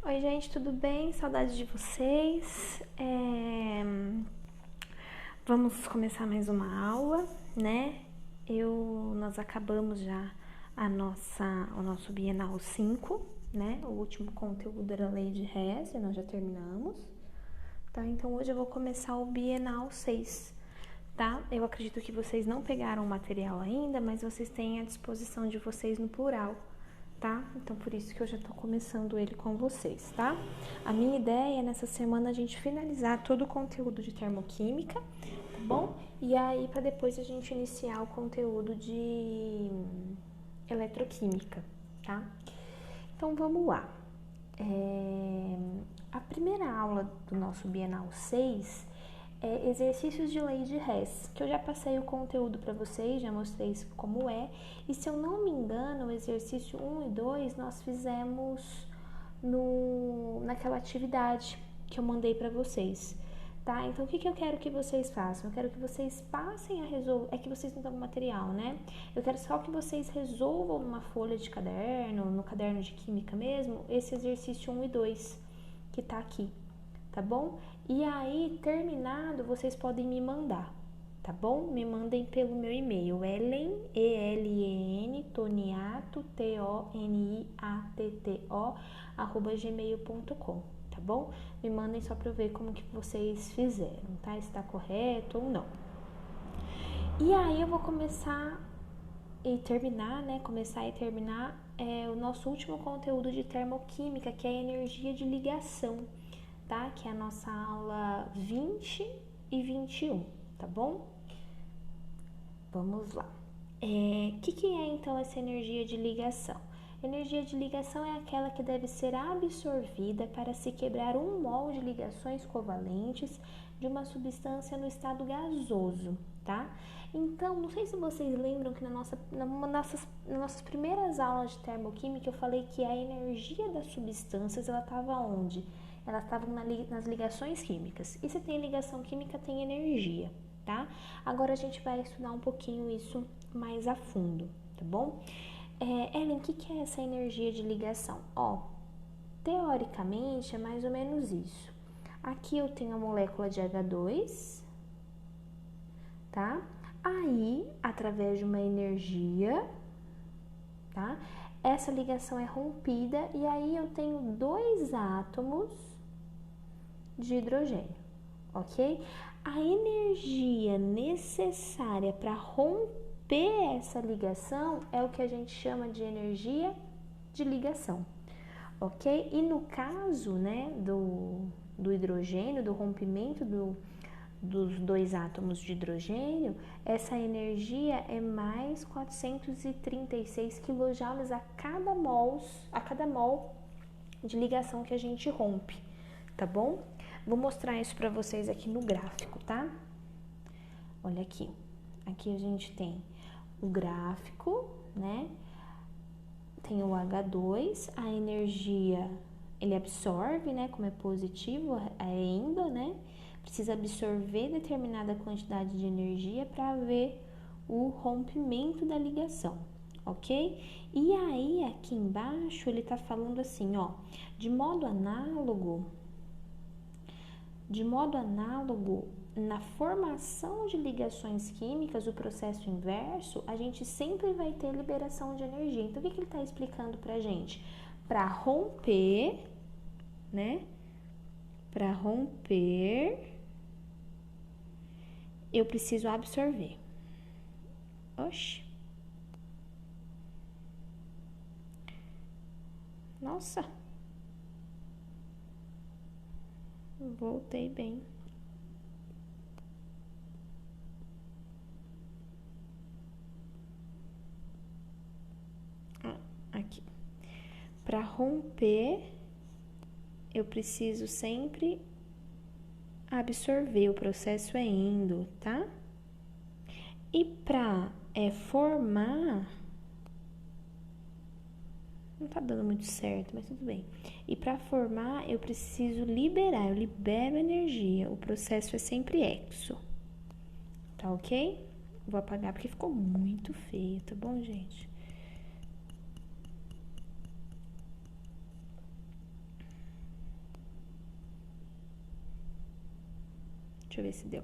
Oi, gente, tudo bem? Saudade de vocês. Vamos começar mais uma aula, né? Nós acabamos já o nosso Bienal 5, né? O último conteúdo era a Lei de Hess e nós já terminamos, tá? Então hoje eu vou começar o Bienal 6, tá? Eu acredito que vocês não pegaram o material ainda, mas vocês têm à disposição de vocês no plural, tá? Então, por isso que eu já tô começando ele com vocês, tá? A minha ideia é, nessa semana, a gente finalizar todo o conteúdo de termoquímica, tá bom? E aí, para depois a gente iniciar o conteúdo de eletroquímica, tá? Então, vamos lá. A primeira aula do nosso Bienal 6 é exercícios de lei de Hess, que eu já passei o conteúdo para vocês, já mostrei como é. E se eu não me engano, o exercício 1 e 2 nós fizemos naquela atividade que eu mandei para vocês, tá? Então, o que eu quero que vocês façam? Eu quero que vocês passem a resolver... É que vocês não estão com material, né? Eu quero só que vocês resolvam numa folha de caderno, no caderno de química mesmo, esse exercício 1 e 2, que tá aqui, tá bom? E aí, terminado, vocês podem me mandar, tá bom? Me mandem pelo meu e-mail, Elen, E-L-E-N, Toniato, T-O-N-I-A-T-T-O, @gmail.com, tá bom? Me mandem só pra eu ver como que vocês fizeram, tá? Se tá correto ou não. E aí, eu vou começar e terminar, né? Começar e terminar o nosso último conteúdo de termoquímica, que é a energia de ligação, tá? Que é a nossa aula 20 e 21, tá bom? Vamos lá. Que é então essa energia de ligação? Energia de ligação é aquela que deve ser absorvida para se quebrar um mol de ligações covalentes de uma substância no estado gasoso, tá? Então, não sei se vocês lembram que nas nossas primeiras aulas de termoquímica eu falei que a energia das substâncias, ela estava onde? Elas estavam nas ligações químicas. E se tem ligação química, tem energia, tá? Agora a gente vai estudar um pouquinho isso mais a fundo, tá bom? Ellen, o que é essa energia de ligação? Teoricamente é mais ou menos isso. Aqui eu tenho a molécula de H2, tá? Aí, através de uma energia, tá? Essa ligação é rompida e aí eu tenho 2 átomos de hidrogênio, ok? A energia necessária para romper essa ligação é o que a gente chama de energia de ligação, ok? E no caso, né, do hidrogênio, do rompimento dos 2 átomos de hidrogênio, essa energia é mais 436 kJ a cada mol de ligação que a gente rompe, tá bom? Vou mostrar isso para vocês aqui no gráfico, tá? Olha aqui. Aqui a gente tem o gráfico, né? Tem o H2, a energia, ele absorve, né? Como é positivo ainda, né? Precisa absorver determinada quantidade de energia para haver o rompimento da ligação, ok? E aí, aqui embaixo, ele tá falando assim, de modo análogo, na formação de ligações químicas, o processo inverso, a gente sempre vai ter liberação de energia. Então, o que ele está explicando pra gente? Para romper, né? Para romper, eu preciso absorver. Oxi. Nossa. Voltei bem. Aqui. Para romper, eu preciso sempre absorver, o processo é indo, tá? E para formar, não tá dando muito certo, mas tudo bem. E para formar, eu preciso liberar, eu libero energia, o processo é sempre exo, tá ok? Vou apagar porque ficou muito feio, tá bom, gente? Deixa eu ver se deu.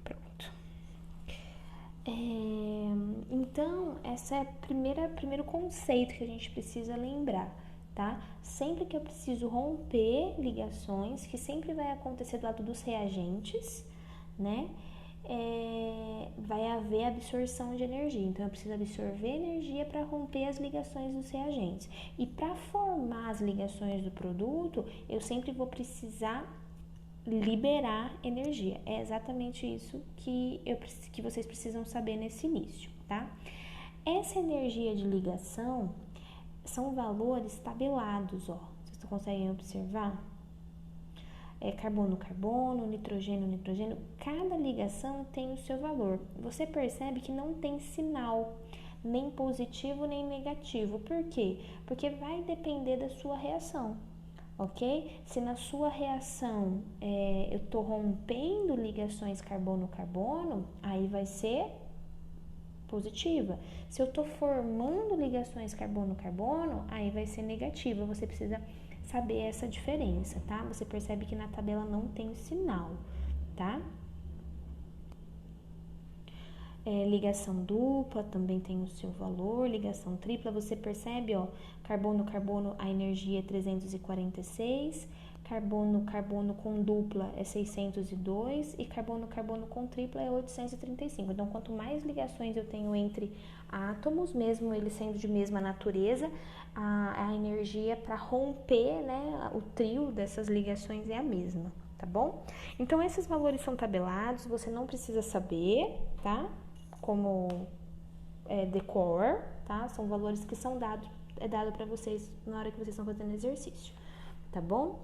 Pronto. Então, essa é o primeiro conceito que a gente precisa lembrar, tá? Sempre que eu preciso romper ligações, que sempre vai acontecer do lado dos reagentes, né? Vai haver absorção de energia. Então, eu preciso absorver energia para romper as ligações dos reagentes. E para formar as ligações do produto, eu sempre vou precisar liberar energia. É exatamente isso que vocês precisam saber nesse início, tá? Essa energia de ligação são valores tabelados, ó. Vocês conseguem observar? Carbono, carbono, nitrogênio, nitrogênio. Cada ligação tem o seu valor. Você percebe que não tem sinal, nem positivo nem negativo. Por quê? Porque vai depender da sua reação. Ok? Se na sua reação eu estou rompendo ligações carbono-carbono, aí vai ser positiva. Se eu estou formando ligações carbono-carbono, aí vai ser negativa. Você precisa saber essa diferença, tá? Você percebe que na tabela não tem sinal, tá? Ligação dupla também tem o seu valor, ligação tripla, você percebe, ó, carbono-carbono a energia é 346, carbono-carbono com dupla é 602 e carbono-carbono com tripla é 835. Então, quanto mais ligações eu tenho entre átomos, mesmo eles sendo de mesma natureza, a energia para romper, né, o trio dessas ligações é a mesma, tá bom? Então, esses valores são tabelados, você não precisa saber, tá? Como decor, tá? São valores que são dado para vocês na hora que vocês estão fazendo exercício, tá bom?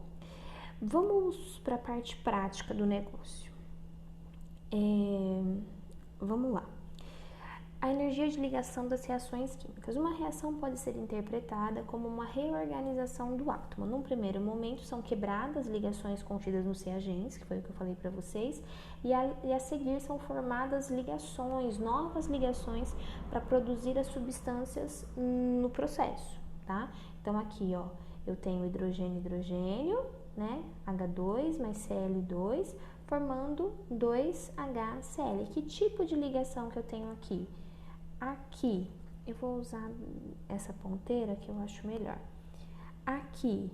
Vamos para a parte prática do negócio. Vamos lá. A energia de ligação das reações químicas. Uma reação pode ser interpretada como uma reorganização do átomo. Num primeiro momento, são quebradas ligações contidas nos reagentes, que foi o que eu falei para vocês, e a seguir são formadas ligações, novas ligações, para produzir as substâncias no processo, tá? Então, aqui, ó, eu tenho hidrogênio, hidrogênio, né? H2 mais Cl2, formando 2HCl. Que tipo de ligação que eu tenho aqui? Aqui, eu vou usar essa ponteira que eu acho melhor. Aqui,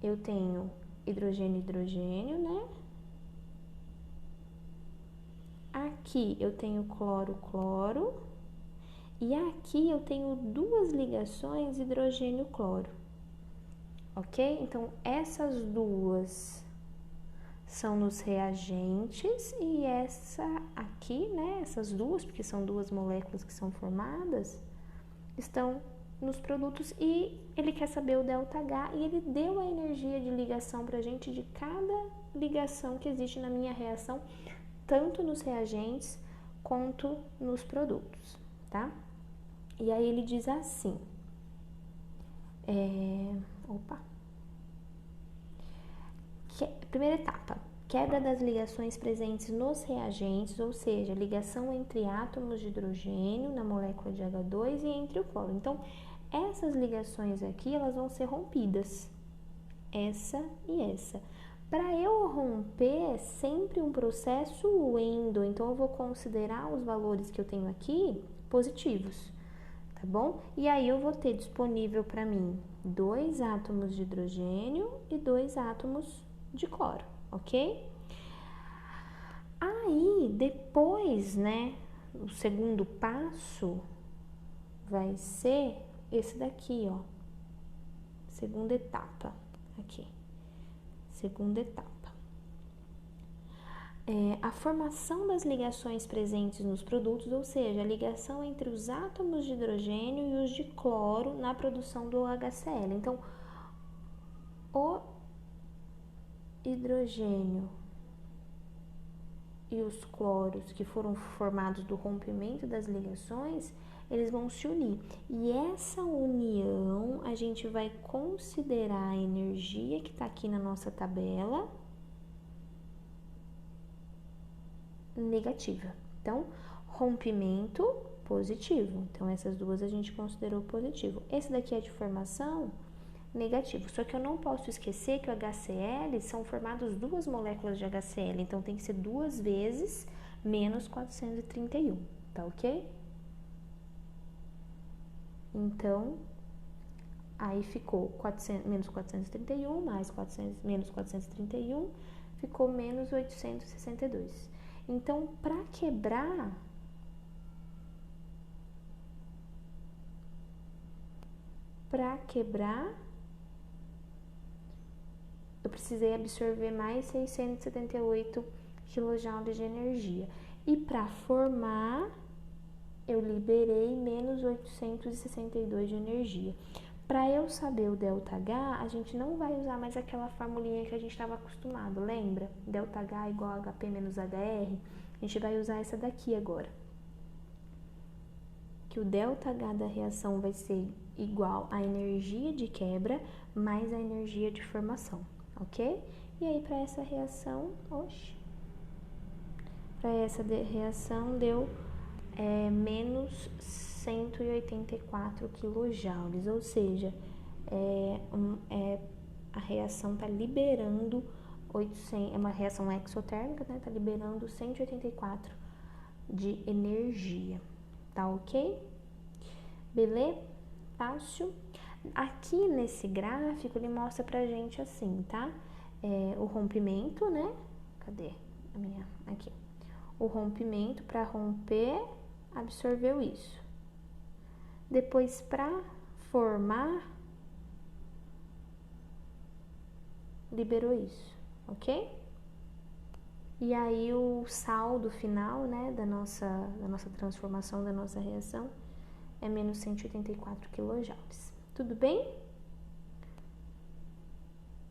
eu tenho hidrogênio, hidrogênio, né? Aqui, eu tenho cloro, cloro. E aqui, eu tenho duas ligações hidrogênio, cloro. Ok? Então, essas duas são nos reagentes e essa aqui, né, essas duas, porque são duas moléculas que são formadas, estão nos produtos e ele quer saber o ΔH e ele deu a energia de ligação pra gente de cada ligação que existe na minha reação, tanto nos reagentes quanto nos produtos, tá? E aí ele diz assim, primeira etapa, quebra das ligações presentes nos reagentes, ou seja, ligação entre átomos de hidrogênio na molécula de H2 e entre o cloro. Então, essas ligações aqui, elas vão ser rompidas, essa e essa. Para eu romper, é sempre um processo endo, então eu vou considerar os valores que eu tenho aqui positivos, tá bom? E aí eu vou ter disponível para mim 2 átomos de hidrogênio e 2 átomos de cloro, ok? Aí, depois, né, o segundo passo vai ser esse daqui, ó. Segunda etapa, aqui. Segunda etapa. A formação das ligações presentes nos produtos, ou seja, a ligação entre os átomos de hidrogênio e os de cloro na produção do HCl. Então, o hidrogênio e os cloros que foram formados do rompimento das ligações, eles vão se unir. E essa união, a gente vai considerar a energia que está aqui na nossa tabela negativa, Então, rompimento positivo. Então, essas duas a gente considerou positivo. Esse daqui é de formação negativo. Só que eu não posso esquecer que o HCl são formados duas moléculas de HCl. Então, tem que ser duas vezes menos 431, tá ok? Então, aí ficou menos 431 mais 400, menos 431, ficou menos 862. Então, para quebrar, eu precisei absorver mais 678 kJ de energia. E para formar, eu liberei menos 862 de energia. Para eu saber o ΔH, a gente não vai usar mais aquela formulinha que a gente estava acostumado, lembra? ΔH igual a HP menos HR. A gente vai usar essa daqui agora. Que o ΔH da reação vai ser igual à energia de quebra mais a energia de formação, ok? E aí, para essa reação, reação deu menos 184 kJ, ou seja, a reação está liberando 800, é uma reação exotérmica, né? Está liberando 184 de energia, tá ok? Beleza? Fácil? Aqui nesse gráfico ele mostra pra gente assim, tá? O rompimento, né? Cadê a minha? Aqui. O rompimento, para romper, absorveu isso. Depois, para formar, liberou isso, ok? E aí o saldo final, né, da nossa transformação, da nossa reação, é menos 184 kJ. Tudo bem?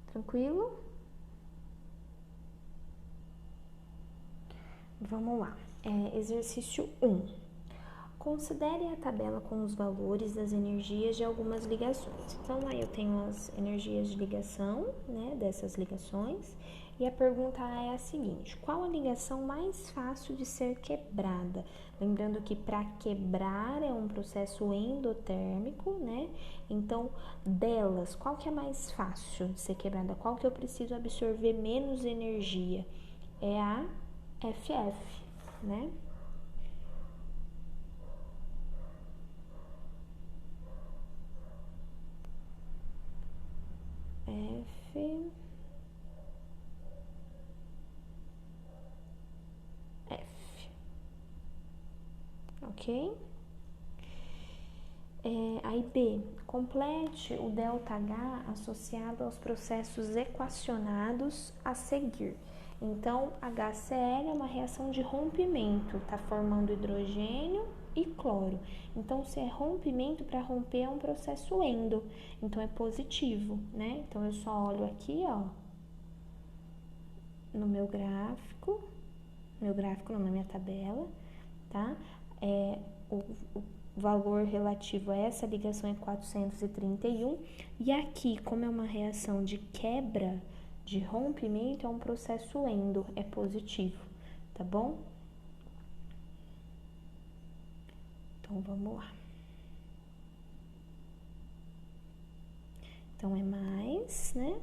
Tranquilo? Vamos lá. Exercício 1. Considere a tabela com os valores das energias de algumas ligações. Então, aí eu tenho as energias de ligação, né, dessas ligações, e a pergunta é a seguinte: qual a ligação mais fácil de ser quebrada? Lembrando que para quebrar é um processo endotérmico, né? Então, delas, qual que é mais fácil de ser quebrada? Qual que eu preciso absorver menos energia? É a FF, né? F, ok? Aí B, complete o ΔH associado aos processos equacionados a seguir. Então, HCl é uma reação de rompimento, está formando hidrogênio e cloro. Então, se é rompimento, para romper é um processo endo, então é positivo, né? Então, eu só olho aqui, ó, no meu gráfico não, na minha tabela, tá? O valor relativo a essa ligação é 431, e aqui, como é uma reação de quebra, de rompimento, é um processo endo, é positivo, tá bom? Então, vamos lá. Então, é mais, né?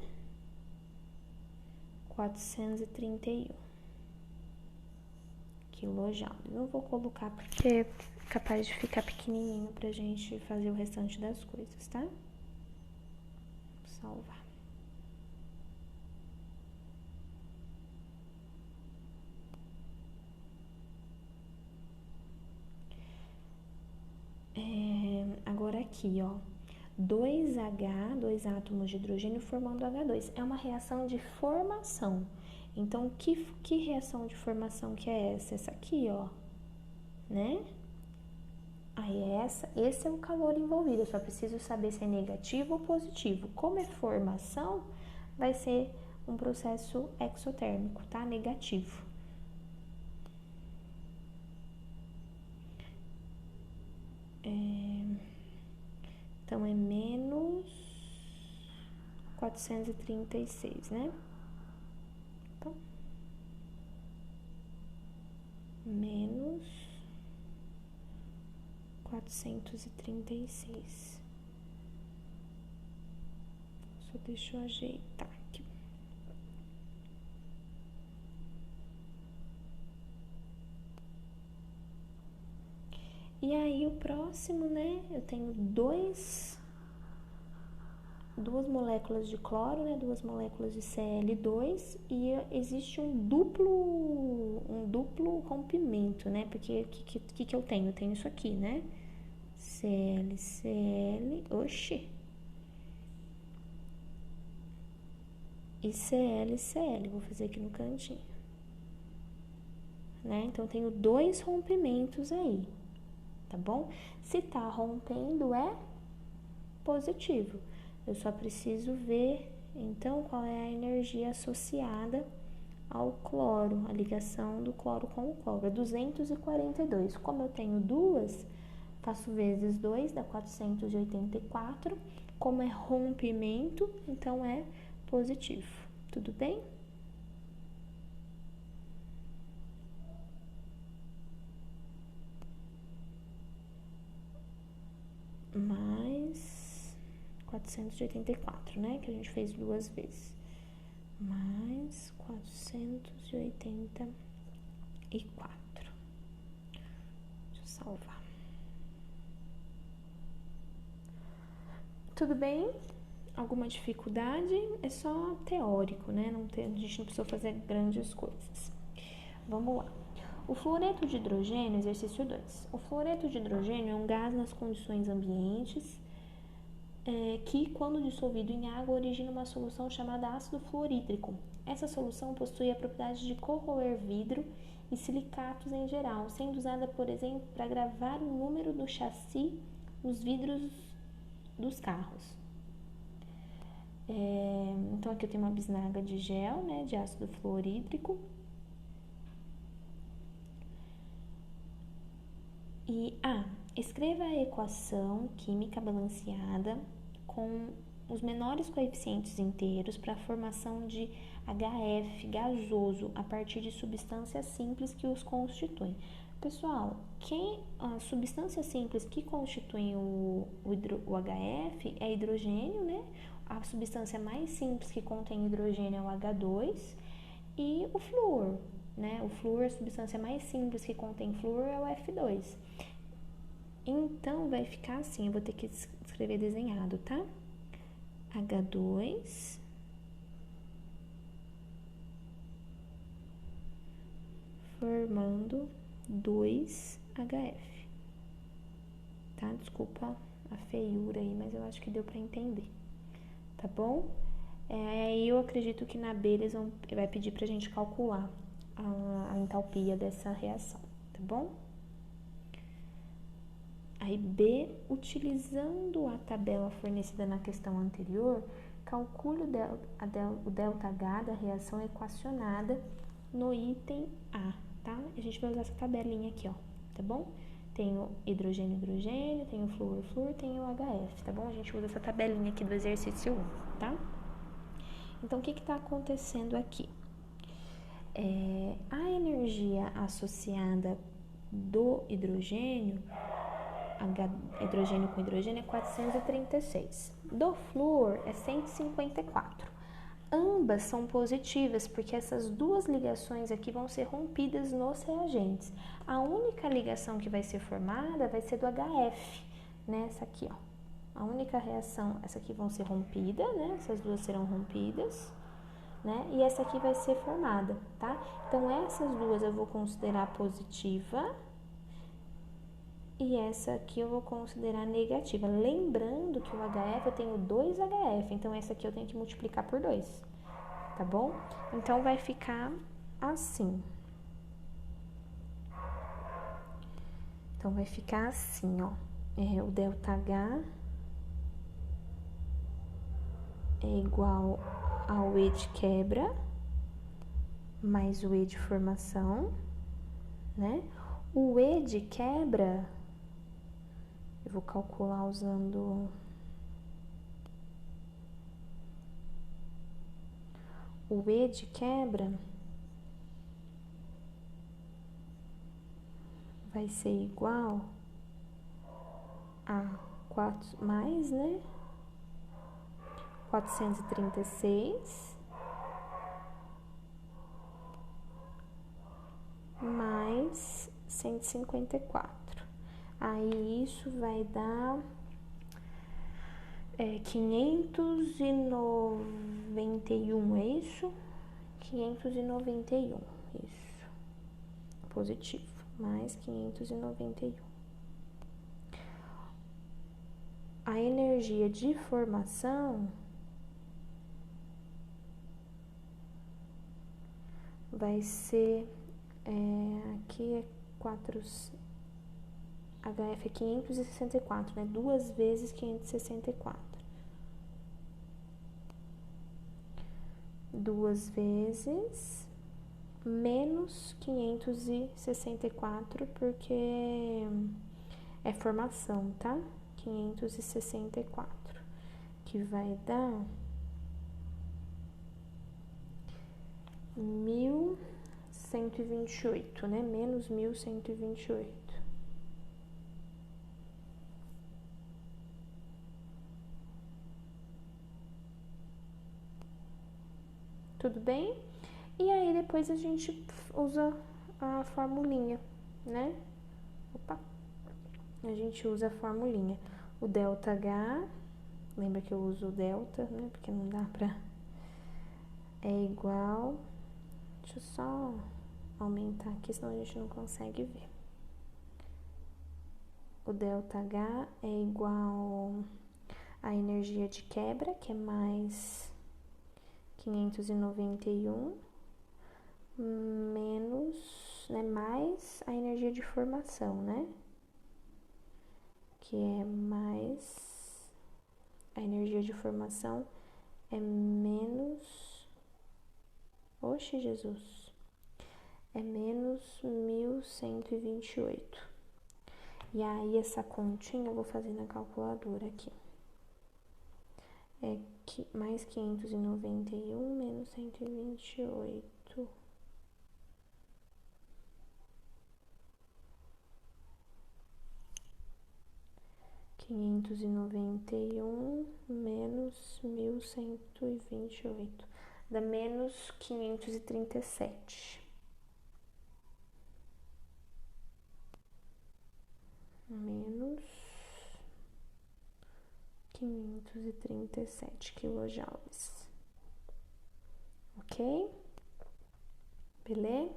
431 quilojoules. Não vou colocar porque é capaz de ficar pequenininho pra gente fazer o restante das coisas, tá? Vou salvar. Agora aqui, ó, 2H, 2 átomos de hidrogênio formando H2. É uma reação de formação. Então, que reação de formação que é essa? Essa aqui, ó, né? Aí, esse é o calor envolvido. Eu só preciso saber se é negativo ou positivo. Como é formação, vai ser um processo exotérmico, tá? Negativo. Então, é menos 436, né? Então, menos 436. Só deixa eu ajeitar aqui. E aí, o próximo, né? Eu tenho duas moléculas de cloro, né? Duas moléculas de Cl2 e existe um duplo rompimento, né? Porque o que eu tenho? Eu tenho isso aqui, né? Cl, oxi. E Cl, vou fazer aqui no cantinho. Né? Então, eu tenho dois rompimentos aí, tá bom? Se tá rompendo, é positivo. Eu só preciso ver, então, qual é a energia associada ao cloro, a ligação do cloro com o cloro. É 242. Como eu tenho duas, faço vezes 2, dá 484. Como é rompimento, então é positivo. Tudo bem? Mais 484, né? Que a gente fez duas vezes. Mais 484. Deixa eu salvar. Tudo bem? Alguma dificuldade? É só teórico, né? A gente não precisa fazer grandes coisas. Vamos lá. O fluoreto de hidrogênio, exercício 2. O fluoreto de hidrogênio é um gás nas condições ambientes que, quando dissolvido em água, origina uma solução chamada ácido fluorídrico. Essa solução possui a propriedade de corroer vidro e silicatos em geral, sendo usada, por exemplo, para gravar o número do chassi nos vidros dos carros. Então, aqui eu tenho uma bisnaga de gel, né, de ácido fluorídrico. Escreva a equação química balanceada com os menores coeficientes inteiros para a formação de HF gasoso a partir de substâncias simples que os constituem. Pessoal, as substâncias simples que constituem o HF é hidrogênio, né? A substância mais simples que contém hidrogênio é o H2 e o flúor, né? O flúor, a substância mais simples que contém flúor é o F2. Então, vai ficar assim, eu vou ter que escrever desenhado, tá? H2 formando 2HF. Tá? Desculpa a feiura aí, mas eu acho que deu pra entender. Tá bom? Aí eu acredito que na B vai pedir pra gente calcular a entalpia dessa reação, tá bom? Aí B, utilizando a tabela fornecida na questão anterior, calcule o ΔH da reação equacionada no item A, tá? A gente vai usar essa tabelinha aqui, ó, tá bom? Tem o hidrogênio, hidrogênio, tem o flúor, flúor, tem o HF, tá bom? A gente usa essa tabelinha aqui do exercício 1, tá? Então, o que está acontecendo aqui? A energia associada do hidrogênio, hidrogênio com hidrogênio, é 436. Do flúor é 154. Ambas são positivas, porque essas duas ligações aqui vão ser rompidas nos reagentes. A única ligação que vai ser formada vai ser do HF, né? Essa aqui, ó. A única reação, essa aqui vão ser rompidas, né? Essas duas serão rompidas, né? E essa aqui vai ser formada, tá? Então, essas duas eu vou considerar positiva e essa aqui eu vou considerar negativa. Lembrando que o HF eu tenho 2 HF, então essa aqui eu tenho que multiplicar por 2, tá bom? Então, vai ficar assim. Então, vai ficar assim, ó. O ΔH é igual ao E de quebra mais o E de formação, né? O E de quebra, eu vou calcular usando o E de quebra, vai ser igual A4 mais, né? 436 mais 154. Aí isso vai dar 591, é isso? 591, isso. Positivo, mais 591. A energia de formação vai ser, aqui é 4, HF é 564, né? 2 vezes 564. 2 vezes menos 564, porque é formação, tá? 564, que vai dar 1.128, né? Menos 1.128. Tudo bem? E aí depois a gente usa a formulinha, né? Opa! A gente usa a formulinha. O delta H, lembra que eu uso o delta, né? Porque não dá pra... É igual... Deixa eu só aumentar aqui, senão a gente não consegue ver. O delta H é igual a energia de quebra, que é mais 591, menos, né, mais a energia de formação, né? Que é mais, a energia de formação é menos, oxe Jesus, é menos 1.128. E aí essa continha eu vou fazer na calculadora aqui. É mais 591 menos 128. 591 menos 1.128 dá menos 537. Menos 537 quilojoules. Ok? Beleza?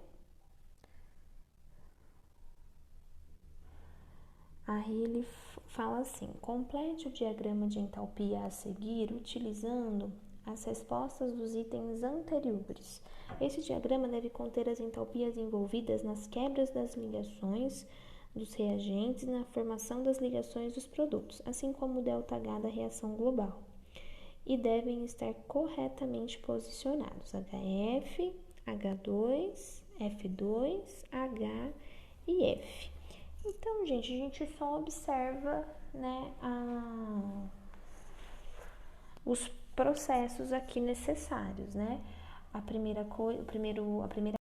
Aí ele fala assim: complete o diagrama de entalpia a seguir utilizando as respostas dos itens anteriores. Esse diagrama deve conter as entalpias envolvidas nas quebras das ligações dos reagentes e na formação das ligações dos produtos, assim como o ΔH da reação global. E devem estar corretamente posicionados: HF, H2, F2, H e F. Então, gente, a gente só observa, né, os processos aqui necessários, né? A primeira